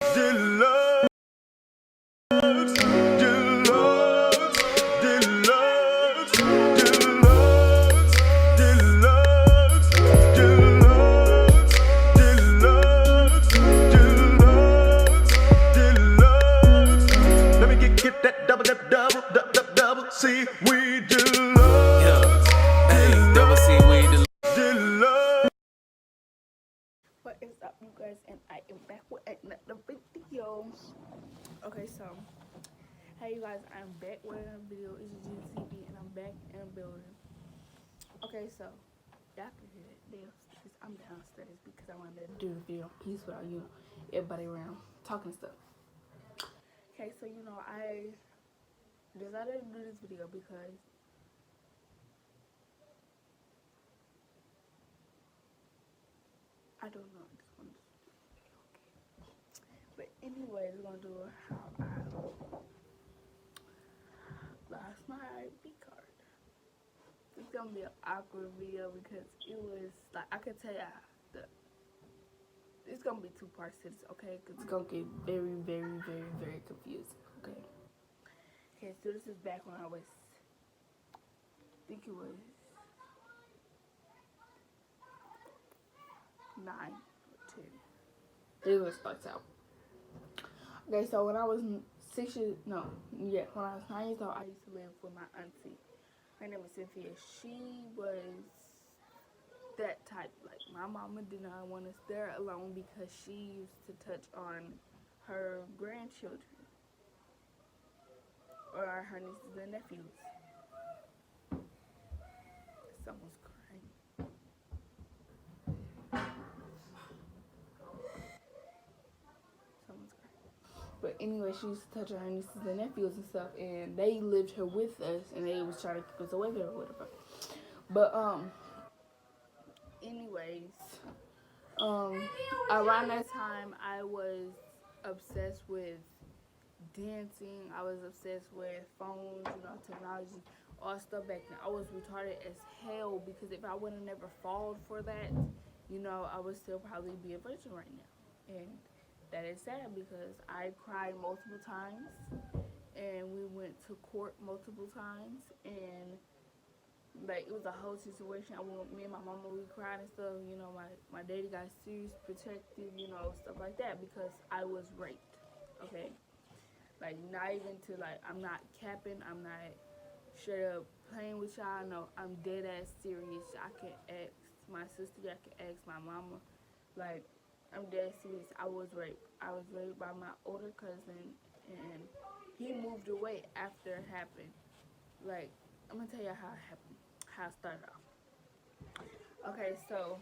Deluxe, deluxe, deluxe, deluxe, deluxe, deluxe, deluxe, deluxe. Let me get that double, double. See, we deluxe. Yeah, hey, double C weed. Deluxe. What is up, you guys? And I am back with another video. Okay, so hey, you guys, I'm back with another video. It's GTV, and I'm back in a building. Okay, so y'all can hear it downstairs. I'm downstairs because I wanted to do the video piece without everybody around talking stuff. Okay, so I decided to do this video because I don't know. I just wanted to do a video, okay? But anyway, we're gonna do how I lost my ID card. It's gonna be an awkward video because it was like I could tell you it's gonna be two parts to this, okay? Because it's gonna get very, very, very, very confusing, okay? Okay, so this is back when I was, I think it was 9 or 10. It was starts out. Okay, so when I was 6 years, no, yeah, when I was 9 years old, I used to live with my auntie. Her name is Cynthia. She was that type. Like, my mama did not want us there alone because she used to touch on her grandchildren or her nieces and nephews. Someone's crying. Someone's crying. But anyway, she used to touch on her nieces and nephews and stuff, and they lived here with us, and they was trying to keep us away from her or whatever. But anyways, around that time, I was obsessed with dancing. I was obsessed with phones, technology, all stuff back then. I was retarded as hell because if I would have never fallen for that, I would still probably be a virgin right now. And that is sad because I cried multiple times and we went to court multiple times, and like it was a whole situation. Me and my mama, we cried and stuff. My daddy got serious protective, stuff like that because I was raped. Okay, like not even to like I'm not capping. I'm not straight up playing with y'all. No, I'm dead ass serious. I can ask my sister. I can ask my mama. Like I'm dead serious. I was raped. I was raped by my older cousin, and he moved away after it happened. Like I'm gonna tell you how it happened. How it started off. Okay, so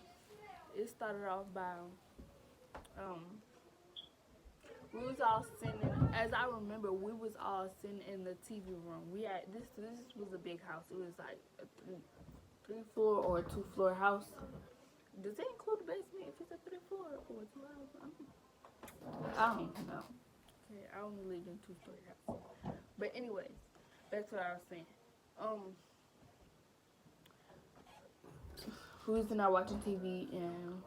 it started off by we was all sitting. As I remember, we was all sitting in the TV room. We had this. This was a big house. It was like a three floor or a 2 floor house. Does it include the basement if it's a 3 floor or a 2 house? I don't know. Okay, I only lived in 2 story house. But anyways, back to what I was saying. We was not watching TV, and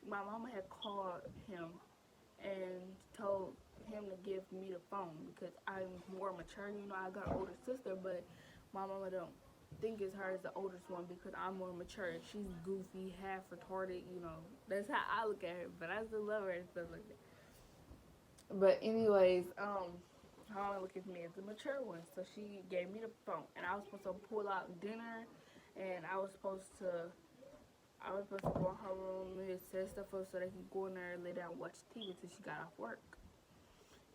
my mama had called him and told him to give me the phone because I'm more mature. I got an older sister, but my mama don't think it's her as the oldest one because I'm more mature. She's goofy, half retarded. That's how I look at her, but I still love her and stuff like that. But anyways, her mama looked at me as the mature one, so she gave me the phone, and I was supposed to pull out dinner, and I was supposed to go in her room and set stuff up so they can go in there and lay down and watch TV until she got off work.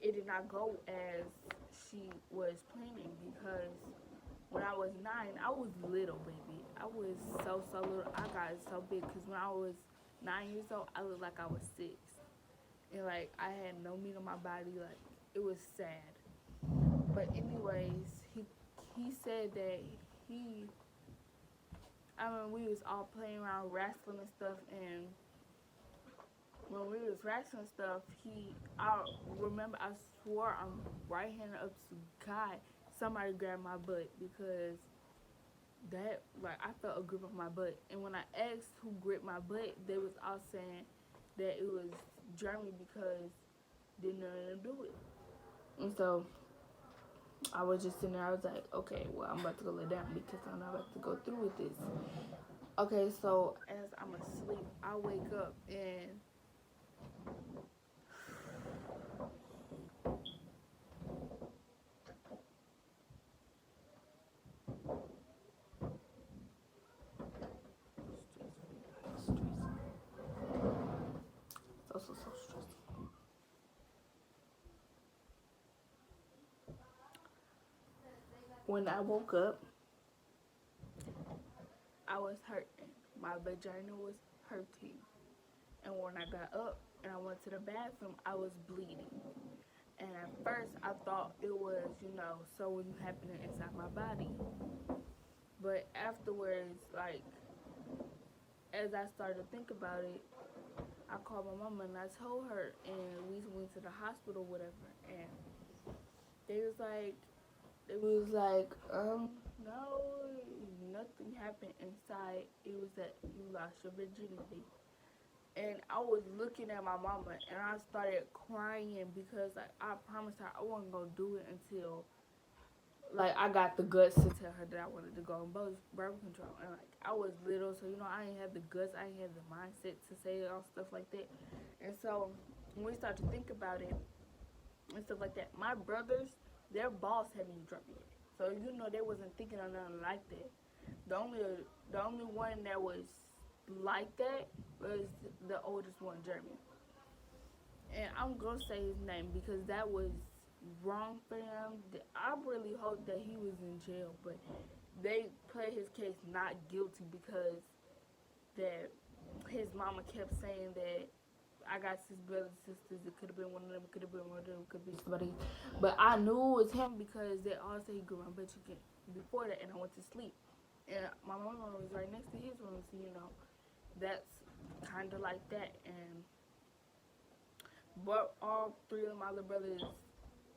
It did not go as she was planning because when I was 9, I was little, baby. I was so little. I got so big because when I was 9 years old, I looked like I was 6. And, like, I had no meat on my body. Like, it was sad. But anyways, he said that we was all playing around wrestling and stuff, and when we was wrestling stuff, I remember I swore I'm right-handed up to God, somebody grabbed my butt because that, like, I felt a grip on my butt. And when I asked who gripped my butt, they was all saying that it was Germany because didn't none of them do it. And so I was just sitting there. I was like, okay, well, I'm about to go lay down because I'm not about to go through with this. Okay, so as I'm asleep, I wake up and so stressful. When I woke up, I was hurting. My vagina was hurting. And when I got up and I went to the bathroom, I was bleeding. And at first, I thought it was, something happening inside my body. But afterwards, like, as I started to think about it, I called my mama and I told her, and we went to the hospital, whatever. And they was like, no, nothing happened inside. It was that you lost your virginity. And I was looking at my mama and I started crying because like I promised her I wasn't gonna do it until like I got the guts to tell her that I wanted to go on birth control. And like I was little, so I didn't have the guts, I didn't have the mindset to say all stuff like that. And so when we started to think about it and stuff like that, my brothers, their boss had me drop it. So they wasn't thinking of nothing like that. The only one that was like that was the oldest one, Jeremy. And I'm gonna say his name because that was wrong for him. I really hope that he was in jail, but they played his case not guilty because that his mama kept saying that I got 6 brothers and sisters. It could have been one of them. It could have been one of them. It could be somebody. But I knew it was him because they all said he grew my butt chicken before that, and I went to sleep. And my mama was right next to his room, so that's kind of like that. And but all 3 of my little brothers,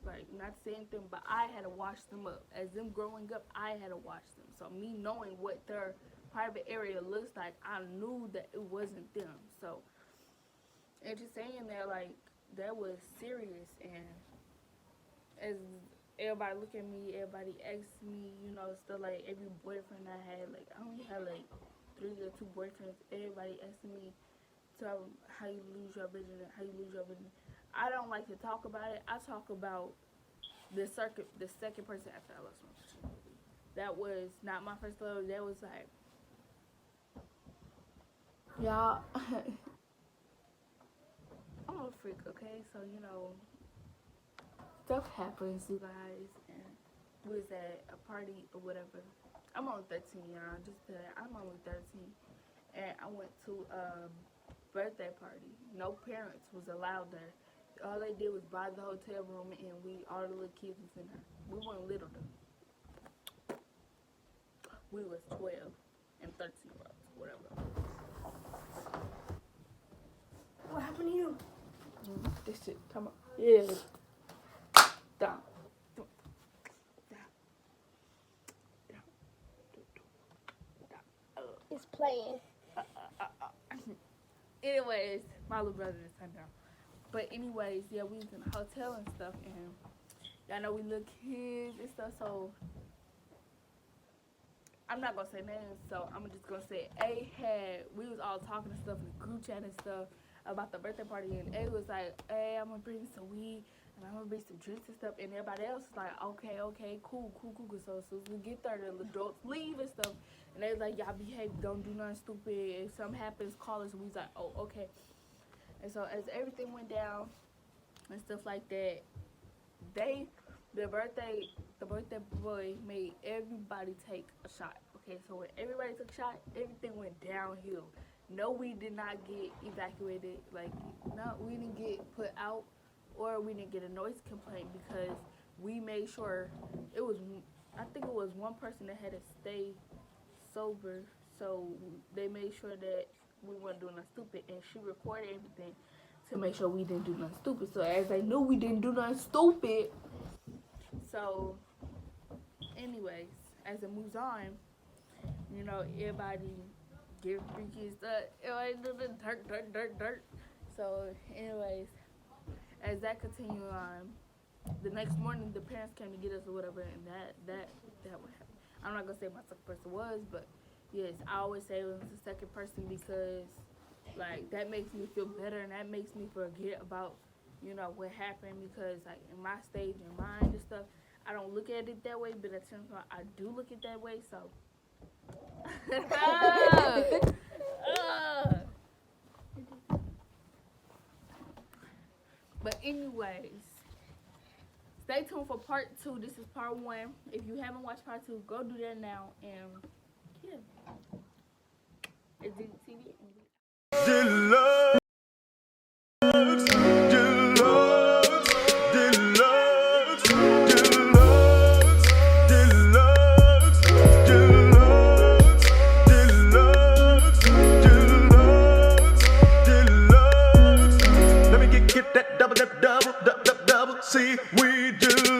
like not the same thing, but I had to wash them up. As them growing up, I had to wash them. So me knowing what their private area looks like, I knew that it wasn't them. So. And just saying that, like, that was serious. And as everybody look at me, everybody asks me, stuff like every boyfriend I had, like, I only had, like, 3 or 2 boyfriends. Everybody asking me, tell them how you lose your virginity, how you lose your virginity. I don't like to talk about it. I talk about the second person after I lost my virginity. That was not my first love. That was, like, y'all... I'm a freak, okay? So, stuff happens, you guys, and we was at a party or whatever. I'm only 13, y'all, just that I'm only 13, and I went to a birthday party. No parents was allowed there. All they did was buy the hotel room, and all the little kids was in there. We weren't little, though. We was 12 and 13-year-olds, whatever. What happened to you? This shit, come on. Yeah. Down. It's playing. Anyways, my little brother is turned down. But anyways, yeah, we was in a hotel and stuff, and y'all know we little kids and stuff, so I'm not gonna say names, so I'm just gonna say we was all talking and stuff in the group chat and stuff about the birthday party, and A was like, hey, I'm gonna bring some weed and I'm gonna bring some drinks and stuff, and everybody else was like, okay, cool. So as we get there, the adults leave and stuff, and they was like, y'all behave, don't do nothing stupid. If something happens, call us. And we was like, oh, okay. And so as everything went down and stuff like that, the birthday boy made everybody take a shot. Okay, so when everybody took a shot, everything went downhill. No, we did not get evacuated. Like, no, we didn't get put out, or we didn't get a noise complaint because we made sure I think it was one person that had to stay sober, so they made sure that we weren't doing nothing stupid, and she recorded everything to make sure we didn't do nothing stupid. So as they knew we didn't do nothing stupid, so anyways, as it moves on, everybody give freaky stuff. Everybody do the dirt. So, anyways, as that continued on, the next morning the parents came to get us or whatever, and that would happen. I'm not gonna say my second person was, but yes, I always say it was the second person because like that makes me feel better and that makes me forget about what happened, because like in my stage of mind and stuff, I don't look at it that way, but at the same time I do look at it that way. So but anyways, stay tuned for part 2. This is part 1. If you haven't watched part 2, go do that now. And yeah, it's DTV. Deluxe, deluxe, deluxe, deluxe, deluxe, deluxe, deluxe, deluxe. Let me get that double, double, double, double. See, we do.